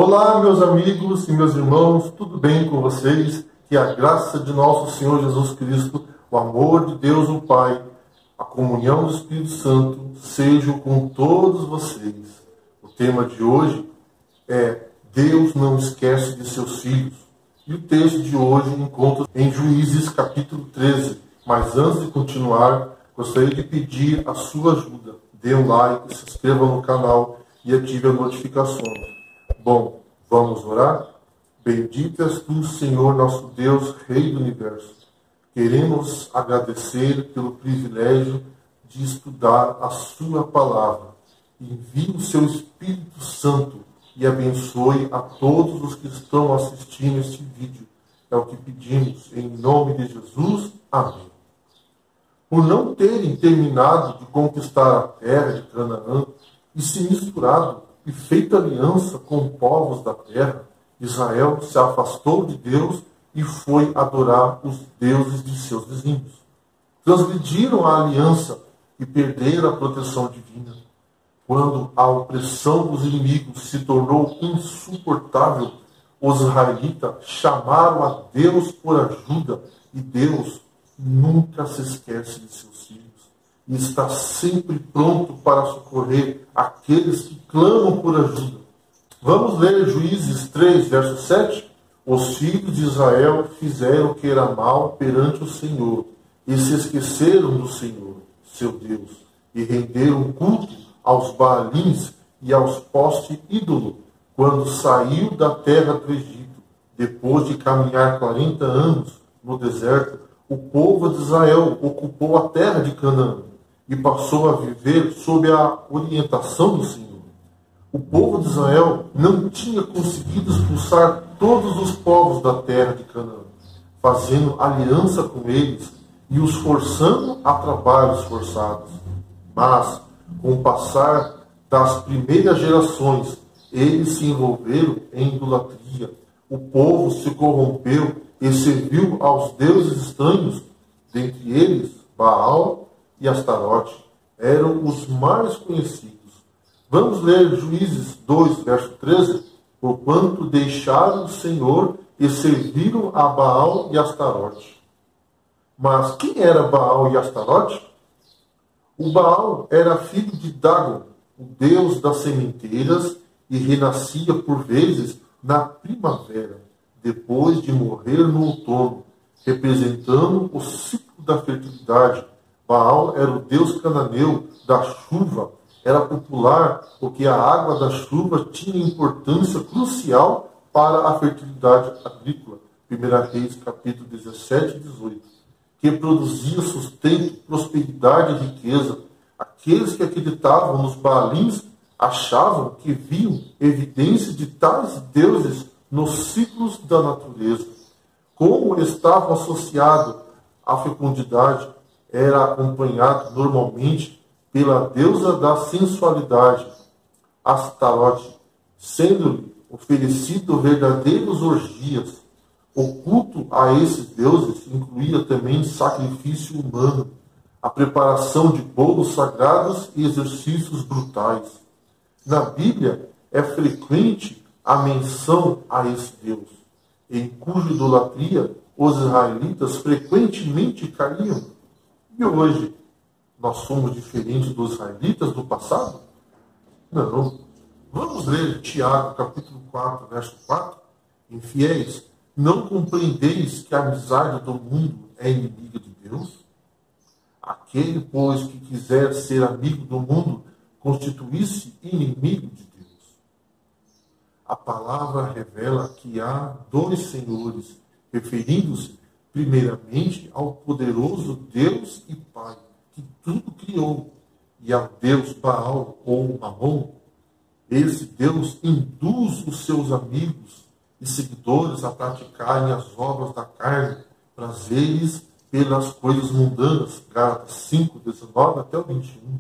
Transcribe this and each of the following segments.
Olá, meus amigos e meus irmãos, tudo bem com vocês? Que a graça de nosso Senhor Jesus Cristo, o amor de Deus o Pai, a comunhão do Espírito Santo sejam com todos vocês. O tema de hoje é Deus não esquece de seus filhos. E o texto de hoje encontra em Juízes capítulo 13. Mas antes de continuar, gostaria de pedir a sua ajuda. Dê um like, se inscreva no canal e ative as notificações. Bom, vamos orar? Bendito és tu, Senhor, nosso Deus, Rei do Universo. Queremos agradecer pelo privilégio de estudar a sua palavra. Envie o seu Espírito Santo e abençoe a todos os que estão assistindo este vídeo. É o que pedimos, em nome de Jesus. Amém. Por não terem terminado de conquistar a terra de Canaã e se misturado e feito aliança com povos da terra, Israel se afastou de Deus e foi adorar os deuses de seus vizinhos. Transgrediram a aliança e perderam a proteção divina. Quando a opressão dos inimigos se tornou insuportável, os israelitas chamaram a Deus por ajuda, e Deus nunca se esquece de seus filhos e está sempre pronto para socorrer aqueles que clamam por ajuda. Vamos ler Juízes 3, verso 7. Os filhos de Israel fizeram o que era mal perante o Senhor e se esqueceram do Senhor, seu Deus, e renderam culto aos Baalins e aos postes ídolos quando saiu da terra do Egito. Depois de caminhar 40 anos no deserto, o povo de Israel ocupou a terra de Canaã e passou a viver sob a orientação do Senhor. O povo de Israel não tinha conseguido expulsar todos os povos da terra de Canaã, fazendo aliança com eles e os forçando a trabalhos forçados. Mas, com o passar das primeiras gerações, eles se envolveram em idolatria. O povo se corrompeu e serviu aos deuses estranhos, dentre eles Baal e Astarote eram os mais conhecidos. Vamos ler Juízes 2, verso 13. Porquanto deixaram o Senhor e serviram a Baal e Astarote. Mas quem era Baal e Astarote? O Baal era filho de Dagon, o deus das sementeiras, e renascia por vezes na primavera, depois de morrer no outono, representando o ciclo da fertilidade. Baal era o deus cananeu da chuva. Era popular porque a água da chuva tinha importância crucial para a fertilidade agrícola. 1 Reis, capítulo 17 e 18. Que produzia sustento, prosperidade e riqueza. Aqueles que acreditavam nos Baalins achavam que viam evidência de tais deuses nos ciclos da natureza. Como estavam associados à fecundidade, era acompanhado normalmente pela deusa da sensualidade, Astarote, sendo-lhe oferecido verdadeiros orgias. O culto a esses deuses incluía também sacrifício humano, a preparação de bolos sagrados e exercícios brutais. Na Bíblia é frequente a menção a esse Deus, em cuja idolatria os israelitas frequentemente caíam. E hoje, nós somos diferentes dos israelitas do passado? Não. Vamos ler Tiago, capítulo 4, verso 4. Infiéis, não compreendeis que a amizade do mundo é inimiga de Deus? Aquele, pois, que quiser ser amigo do mundo, constitui-se inimigo de Deus. A palavra revela que há dois senhores, referindo-se primeiramente ao poderoso Deus e Pai, que tudo criou, e ao Deus Baal ou Mamon. Esse Deus induz os seus amigos e seguidores a praticarem as obras da carne, prazeres pelas coisas mundanas. Gálatas 5, 19 até o 21.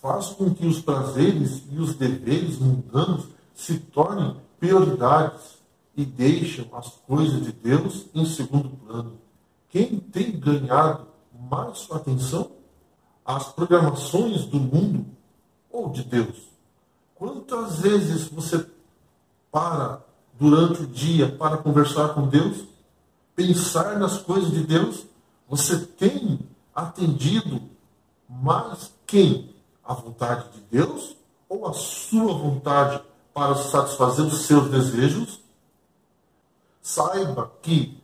Faz com que os prazeres e os deveres mundanos se tornem prioridades e deixam as coisas de Deus em segundo plano. Quem tem ganhado mais sua atenção? As programações do mundo ou de Deus? Quantas vezes você para, durante o dia, para conversar com Deus? Pensar nas coisas de Deus? Você tem atendido mais quem? A vontade de Deus ou a sua vontade para satisfazer os seus desejos? Saiba que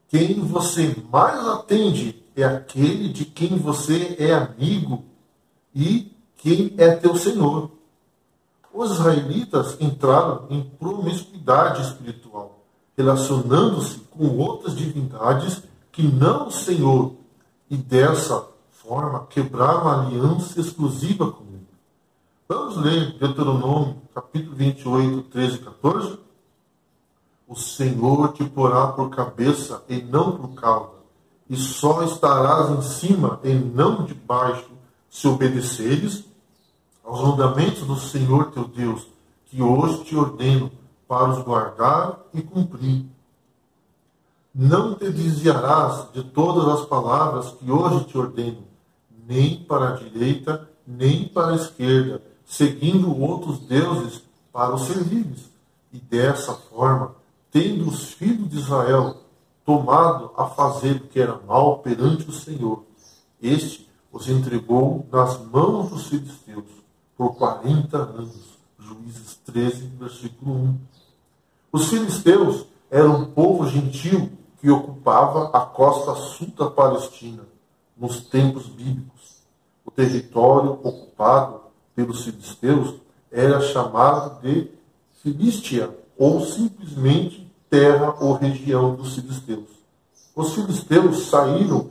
quem você mais atende é aquele de quem você é amigo e quem é teu Senhor. Os israelitas entraram em promiscuidade espiritual, relacionando-se com outras divindades que não o Senhor, e dessa forma quebraram a aliança exclusiva com ele. Vamos ler Deuteronômio, capítulo 28, 13 e 14? O Senhor te porá por cabeça e não por cauda, e só estarás em cima e não debaixo, se obedeceres aos mandamentos do Senhor teu Deus, que hoje te ordeno para os guardar e cumprir. Não te desviarás de todas as palavras que hoje te ordeno, nem para a direita, nem para a esquerda, seguindo outros deuses para os servires. E dessa forma, tendo os filhos de Israel tomado a fazer o que era mal perante o Senhor, este os entregou nas mãos dos filisteus por 40 anos. Juízes 13, versículo 1. Os filisteus eram um povo gentil que ocupava a costa sul da Palestina, nos tempos bíblicos. O território ocupado pelos filisteus era chamado de Filistia, ou simplesmente terra ou região dos filisteus. Os filisteus saíram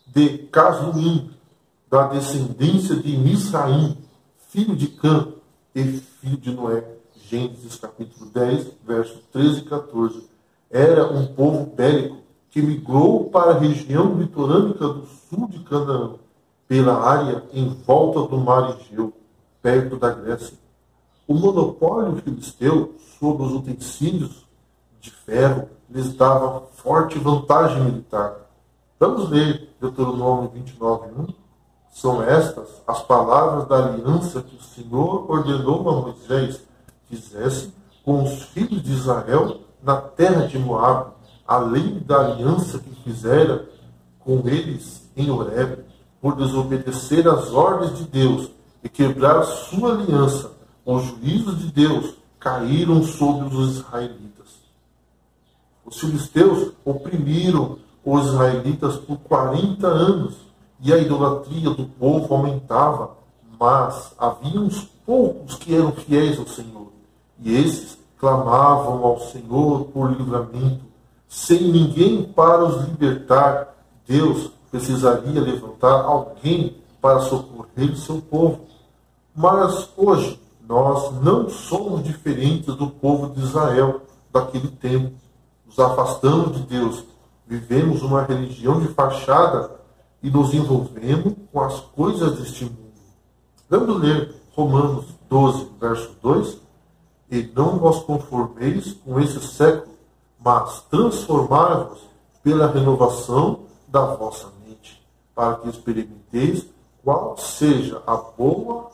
de Casuim, da descendência de Misraim, filho de Cã e filho de Noé. Gênesis capítulo 10, versos 13 e 14. Era um povo bélico que migrou para a região litorânea do sul de Canaã, pela área em volta do mar Egeu, perto da Grécia. O monopólio filisteu sobre os utensílios de ferro lhes dava forte vantagem militar. Vamos ler Deuteronômio 29:1. São estas as palavras da aliança que o Senhor ordenou a Moisés que fizesse com os filhos de Israel na terra de Moabe, além da aliança que fizera com eles em Horebe, por desobedecer às ordens de Deus e quebrar sua aliança. Os juízos de Deus caíram sobre os israelitas. Os filisteus oprimiram os israelitas por 40 anos e a idolatria do povo aumentava, mas havia uns poucos que eram fiéis ao Senhor, e esses clamavam ao Senhor por livramento. Sem ninguém para os libertar, Deus precisaria levantar alguém para socorrer seu povo. Mas hoje nós não somos diferentes do povo de Israel daquele tempo. Nos afastamos de Deus, vivemos uma religião de fachada e nos envolvemos com as coisas deste mundo. Vamos ler Romanos 12, verso 2. E não vos conformeis com esse século, mas transformai-vos pela renovação da vossa mente, para que experimenteis qual seja a boa,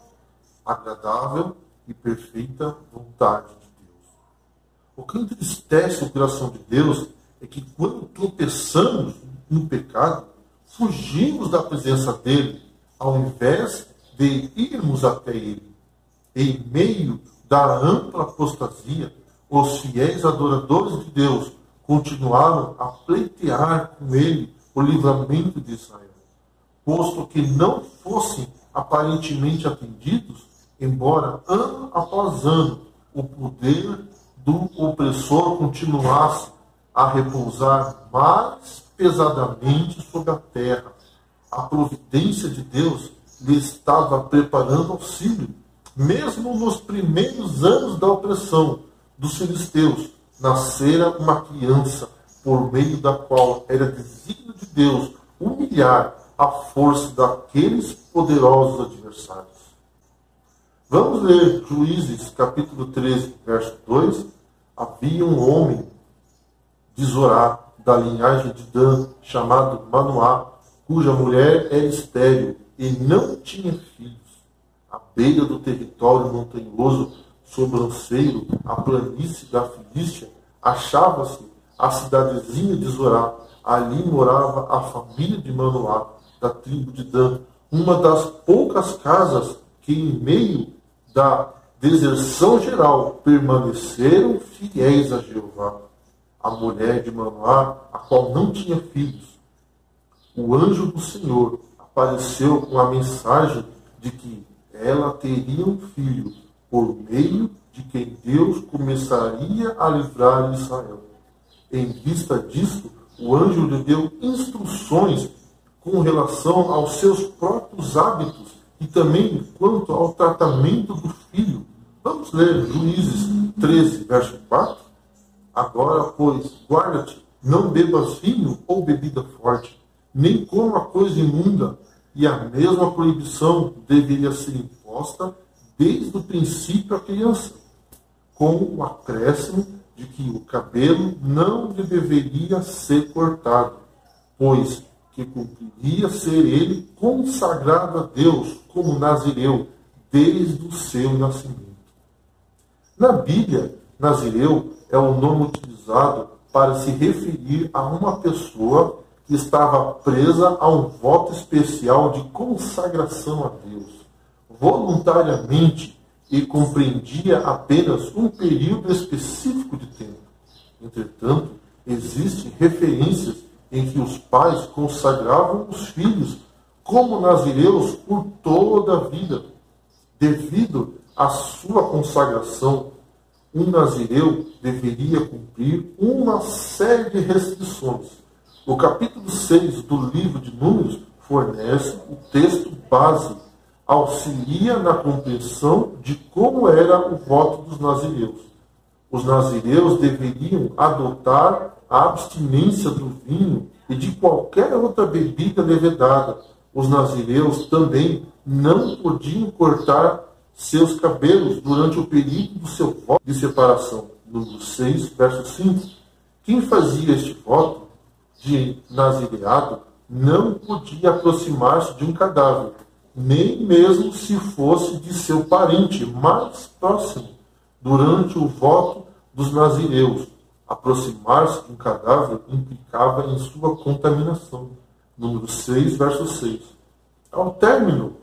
agradável e perfeita vontade de Deus. O que entristece o coração de Deus é que quando tropeçamos no pecado, fugimos da presença dele, ao invés de irmos até ele. Em meio da ampla apostasia, os fiéis adoradores de Deus continuaram a pleitear com ele o livramento de Israel. Posto que não fossem aparentemente atendidos, embora ano após ano o poder do opressor continuasse a repousar mais pesadamente sobre a terra, a providência de Deus lhe estava preparando auxílio. Mesmo nos primeiros anos da opressão dos filisteus, nascera uma criança por meio da qual era desígnio de Deus humilhar a força daqueles poderosos adversários. Vamos ler Juízes capítulo 13, verso 2. Havia um homem de Zorá, da linhagem de Dan, chamado Manoá, cuja mulher era estéril e não tinha filhos. À beira do território montanhoso sobranceiro, a planície da Filístia, achava-se a cidadezinha de Zorá. Ali morava a família de Manoá, da tribo de Dan, uma das poucas casas que, em meio da deserção geral, permaneceram fiéis a Jeová. A mulher de Manoá, a qual não tinha filhos, o anjo do Senhor apareceu com a mensagem de que ela teria um filho, por meio de quem Deus começaria a livrar Israel. Em vista disso, o anjo lhe deu instruções com relação aos seus próprios hábitos e também quanto ao tratamento do filho. Vamos ler Juízes 13, verso 4. Agora, pois, guarda-te, não bebas vinho ou bebida forte, nem coma coisa imunda, e a mesma proibição deveria ser imposta desde o princípio à criança, com o acréscimo de que o cabelo não lhe deveria ser cortado, pois que cumpriria ser ele consagrado a Deus como nazireu desde o seu nascimento. Na Bíblia, nazireu é o nome utilizado para se referir a uma pessoa que estava presa a um voto especial de consagração a Deus, voluntariamente, e compreendia apenas um período específico de tempo. Entretanto, existem referências em que os pais consagravam os filhos como nazireus por toda a vida. Devido à sua consagração, um nazireu deveria cumprir uma série de restrições. O capítulo 6 do livro de Números fornece o texto base, auxilia na compreensão de como era o voto dos nazireus. Os nazireus deveriam adotar a abstinência do vinho e de qualquer outra bebida levedada. Os nazireus também não podiam cortar seus cabelos durante o período do seu voto de separação. Número 6, verso 5. Quem fazia este voto de nazireado não podia aproximar-se de um cadáver, nem mesmo se fosse de seu parente mais próximo. Durante o voto dos nazireus, aproximar-se de um cadáver implicava em sua contaminação. Número 6, verso 6. Ao término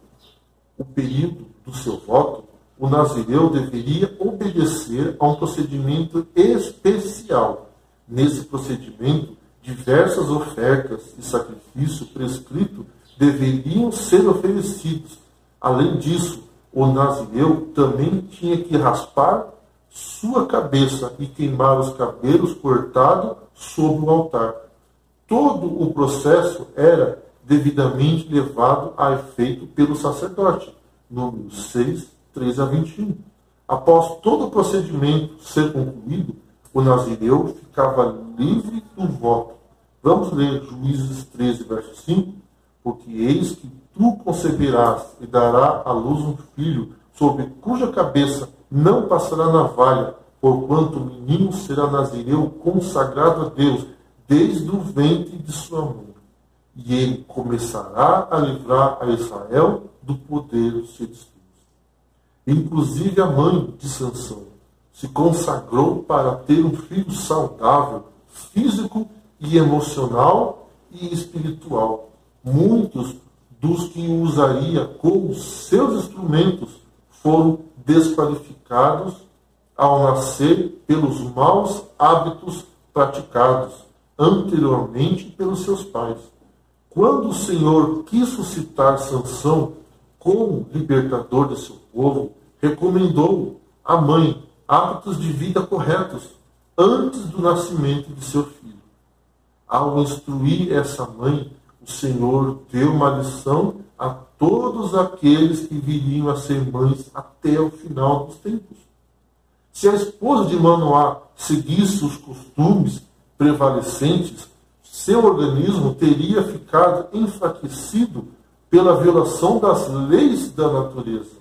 o período do seu voto, o nazireu deveria obedecer a um procedimento especial. Nesse procedimento, diversas ofertas e sacrifício prescrito deveriam ser oferecidos. Além disso, o nazireu também tinha que raspar sua cabeça e queimar os cabelos cortados sobre o altar. Todo o processo era devidamente levado a efeito pelo sacerdote. Número 6, 3 a 21. Após todo o procedimento ser concluído, o nazireu ficava livre do voto. Vamos ler Juízes 13, verso 5. Porque eis que tu conceberás e dará à luz um filho, sobre cuja cabeça não passará navalha, porquanto o menino será nazireu consagrado a Deus, desde o ventre de sua mãe. E ele começará a livrar a Israel do poder dos filisteus. Inclusive a mãe de Sansão se consagrou para ter um filho saudável, físico e emocional e espiritual. Muitos dos que usaria como seus instrumentos foram desqualificados ao nascer pelos maus hábitos praticados anteriormente pelos seus pais. Quando o Senhor quis suscitar Sansão como libertador de seu povo, recomendou à mãe hábitos de vida corretos antes do nascimento de seu filho. Ao instruir essa mãe, o Senhor deu uma lição a todos aqueles que viriam a ser mães até o final dos tempos. Se a esposa de Manoá seguisse os costumes prevalecentes, seu organismo teria ficado enfraquecido pela violação das leis da natureza.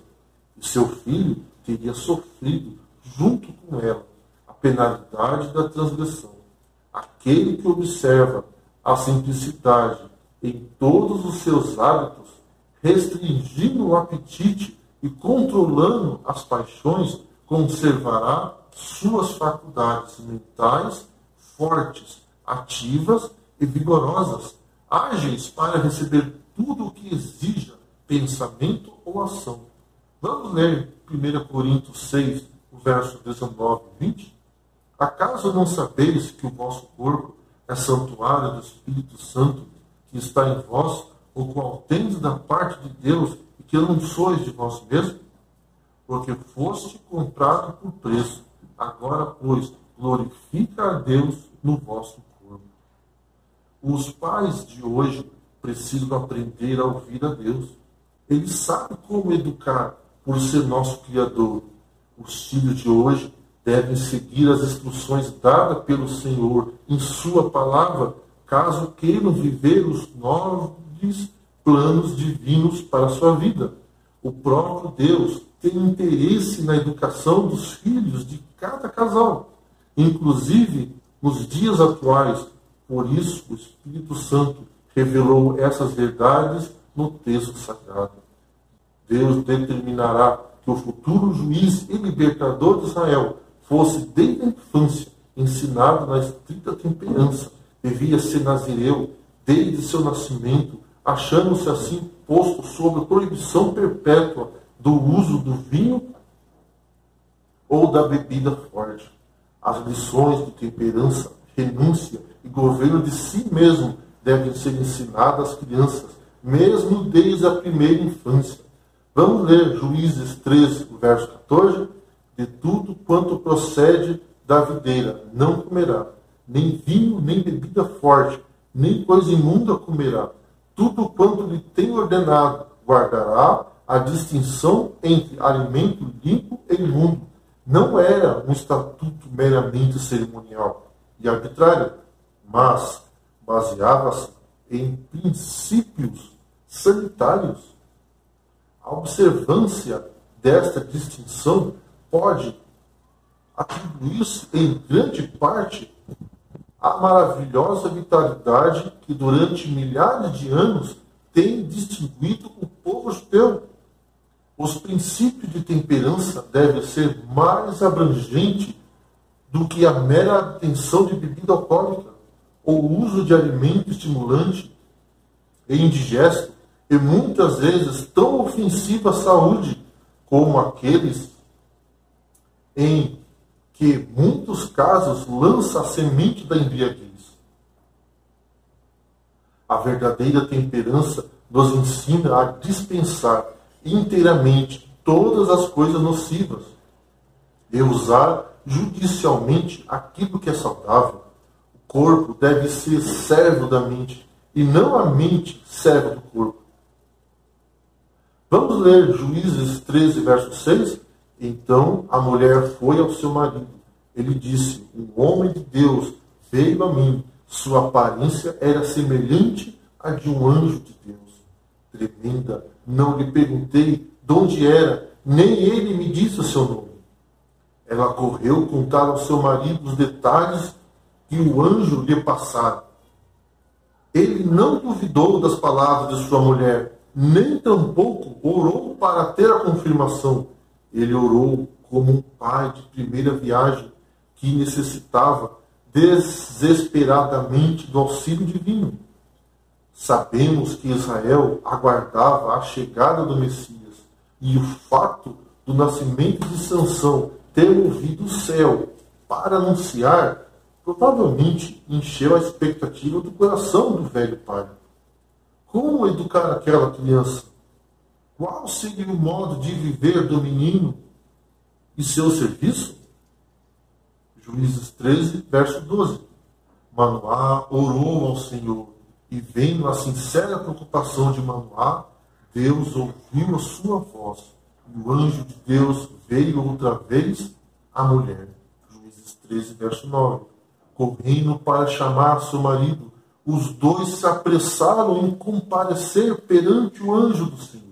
E seu filho teria sofrido, junto com ela, a penalidade da transgressão. Aquele que observa a simplicidade em todos os seus hábitos, restringindo o apetite e controlando as paixões, conservará suas faculdades mentais fortes, ativas e vigorosas, ágeis para receber tudo o que exija pensamento ou ação. Vamos ler 1 Coríntios 6, o verso 19 e 20? Acaso não sabeis que o vosso corpo é santuário do Espírito Santo que está em vós, o qual tendes da parte de Deus e que não sois de vós mesmos? Porque foste comprado por preço. Agora, pois, glorifica a Deus no vosso corpo. Os pais de hoje precisam aprender a ouvir a Deus. Eles sabem como educar por ser nosso Criador. Os filhos de hoje devem seguir as instruções dadas pelo Senhor em sua palavra, caso queiram viver os nobres planos divinos para a sua vida. O próprio Deus tem interesse na educação dos filhos de cada casal, inclusive nos dias atuais. Por isso, o Espírito Santo revelou essas verdades no texto sagrado. Deus determinará que o futuro juiz e libertador de Israel fosse desde a infância ensinado na estrita temperança, devia ser nazireu desde seu nascimento, achando-se assim posto sob proibição perpétua do uso do vinho ou da bebida forte. As lições de temperança, renúncia e governo de si mesmo devem ser ensinadas às crianças, mesmo desde a primeira infância. Vamos ler Juízes 13, verso 14. De tudo quanto procede da videira não comerá, nem vinho, nem bebida forte, nem coisa imunda comerá. Tudo quanto lhe tem ordenado guardará a distinção entre alimento limpo e imundo. Não era um estatuto meramente cerimonial e arbitrário, mas baseava-se em princípios sanitários. A observância desta distinção pode atribuir-se em grande parte à maravilhosa vitalidade que durante milhares de anos tem distinguido o povo judeu. Os princípios de temperança devem ser mais abrangentes do que a mera atenção de bebida alcoólica ou uso de alimento estimulante e indigesto, e muitas vezes tão ofensivo à saúde como aqueles em que muitos casos lança a semente da embriaguez. A verdadeira temperança nos ensina a dispensar inteiramente todas as coisas nocivas e usar judicialmente aquilo que é saudável. O corpo deve ser servo da mente e não a mente serva do corpo. Vamos ler Juízes 13, verso 6? Então a mulher foi ao seu marido. Ele disse: um homem de Deus veio a mim. Sua aparência era semelhante à de um anjo de Deus. Tremenda, não lhe perguntei de onde era, nem ele me disse o seu nome. Ela correu contar ao seu marido os detalhes que o anjo lhe passara. Ele não duvidou das palavras de sua mulher, nem tampouco orou para ter a confirmação. Ele orou como um pai de primeira viagem que necessitava desesperadamente do auxílio divino. Sabemos que Israel aguardava a chegada do Messias, e o fato do nascimento de Sansão ter movido o céu para anunciar provavelmente encheu a expectativa do coração do velho pai. Como educar aquela criança? Qual seria o modo de viver do menino e seu serviço? Juízes 13, verso 12. Manoá orou ao Senhor, e vendo a sincera preocupação de Manoá, Deus ouviu a sua voz, e o anjo de Deus veio outra vez à mulher. Juízes 13, verso 9. Correndo para chamar seu marido, os dois se apressaram em comparecer perante o anjo do Senhor.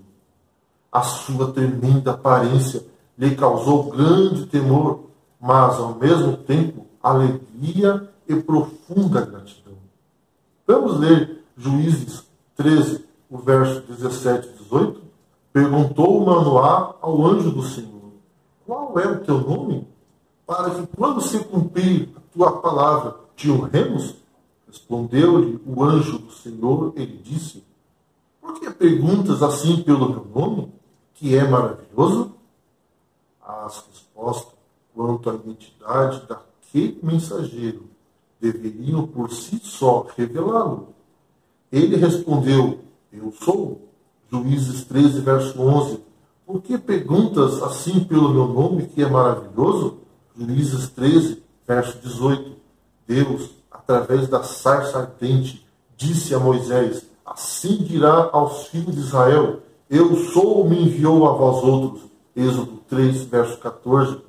A sua tremenda aparência lhe causou grande temor, mas, ao mesmo tempo, alegria e profunda gratidão. Vamos ler Juízes 13, o verso 17 e 18? Perguntou Manoá ao anjo do Senhor: qual é o teu nome? Para que quando se cumprir a tua palavra, te honremos? Respondeu-lhe o anjo do Senhor, ele disse: por que perguntas assim pelo meu nome, que é maravilhoso? As respostas quanto à identidade daquele mensageiro deveriam por si só revelá-lo. Ele respondeu: eu sou. Juízes 13, verso 11. Por que perguntas assim pelo meu nome, que é maravilhoso? Juízes 13, verso 18. Deus, através da sarça ardente, disse a Moisés: assim dirá aos filhos de Israel: eu sou, me enviou a vós outros. Êxodo 3, verso 14.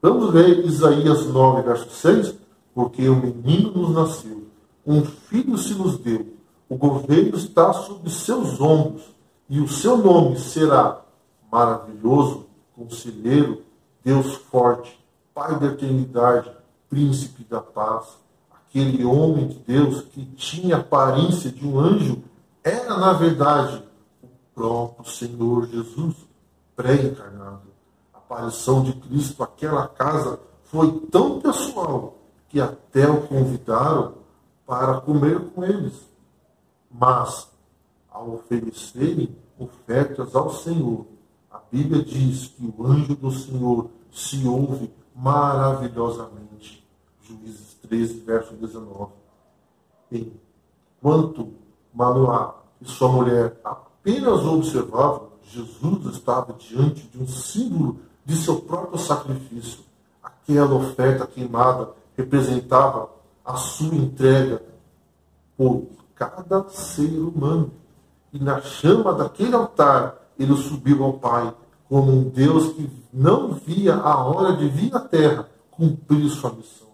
Vamos ler Isaías 9, verso 6. Porque um menino nos nasceu, um filho se nos deu, o governo está sobre seus ombros, e o seu nome será Maravilhoso, Conselheiro, Deus Forte, Pai da Eternidade, Príncipe da Paz. Aquele homem de Deus que tinha a aparência de um anjo era, na verdade, o próprio Senhor Jesus, pré-encarnado. A aparição de Cristo àquela casa foi tão pessoal que até o convidaram para comer com eles. Mas, ao oferecerem ofertas ao Senhor, a Bíblia diz que o anjo do Senhor se ouve maravilhosamente. Juízes 13, verso 19. Enquanto Manoá e sua mulher apenas observavam, Jesus estava diante de um símbolo de seu próprio sacrifício. Aquela oferta queimada representava a sua entrega por cada ser humano. E na chama daquele altar, ele subiu ao Pai, como um Deus que não via a hora de vir à terra cumprir sua missão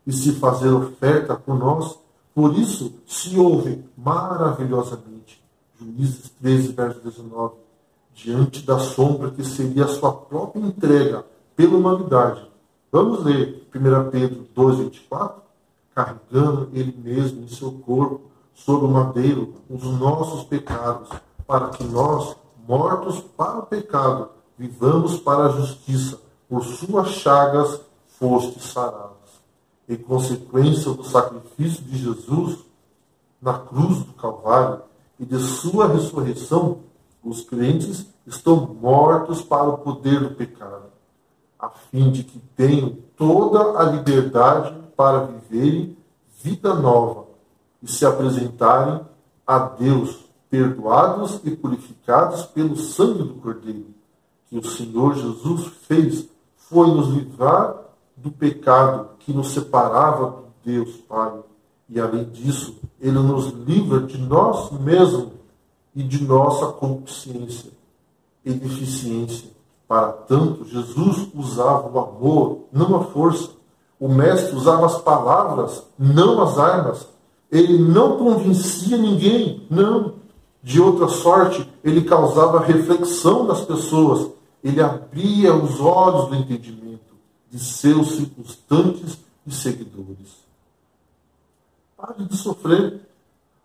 e se fazer oferta por nós. Por isso, se ouve maravilhosamente. Juízes 13, verso 19. Diante da sombra que seria a sua própria entrega pela humanidade. Vamos ler 1 Pedro 2, 24. Carregando ele mesmo em seu corpo, sobre o madeiro, os nossos pecados, para que nós, mortos para o pecado, vivamos para a justiça. Por suas chagas fostes sarados. Em consequência do sacrifício de Jesus na cruz do Calvário e de sua ressurreição, os crentes estão mortos para o poder do pecado, a fim de que tenham toda a liberdade para viverem vida nova e se apresentarem a Deus perdoados e purificados pelo sangue do Cordeiro, que o Senhor Jesus fez, foi nos livrar do pecado que nos separava do Deus Pai. E além disso, ele nos livra de nós mesmos e de nossa consciência e deficiência. Para tanto, Jesus usava o amor, não a força. O mestre usava as palavras, não as armas. Ele não convencia ninguém, não. De outra sorte, ele causava reflexão nas pessoas. Ele abria os olhos do entendimento de seus circunstantes e seguidores. Pare de sofrer.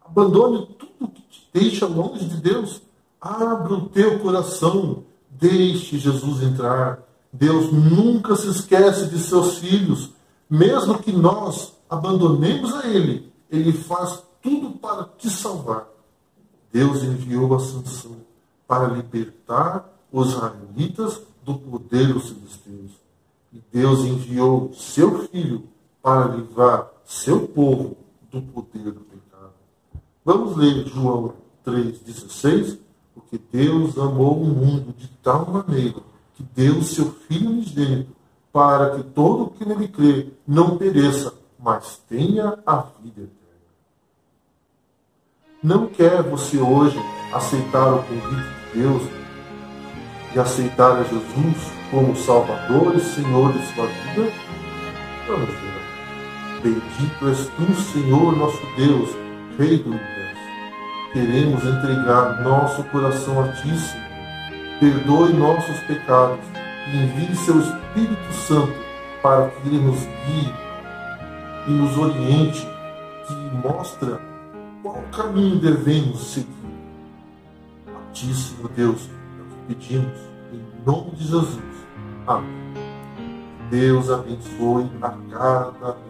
Abandone tudo que te deixa longe de Deus. Abra o teu coração. Deixe Jesus entrar. Deus nunca se esquece de seus filhos. Mesmo que nós abandonemos a Ele, Ele faz tudo para te salvar. Deus enviou a Sansão para libertar os israelitas do poder dos filisteus. E Deus enviou seu Filho para livrar seu povo do poder do pecado. Vamos ler João 3,16. Porque Deus amou o mundo de tal maneira que deu seu Filho unigênito, para que todo o que nele crê não pereça, mas tenha a vida eterna. Não quer você hoje aceitar o convite de Deus e aceitar a Jesus como Salvador e Senhor de sua vida? Vamos ver. Bendito és tu, Senhor, nosso Deus, Rei do universo. Queremos entregar nosso coração a ti, Senhor. Perdoe nossos pecados e envie seu Espírito Santo para que ele nos guie e nos oriente, que mostra qual caminho devemos seguir. A ti, Senhor Deus, é o que pedimos, em nome de Jesus. Amém. Deus abençoe a cada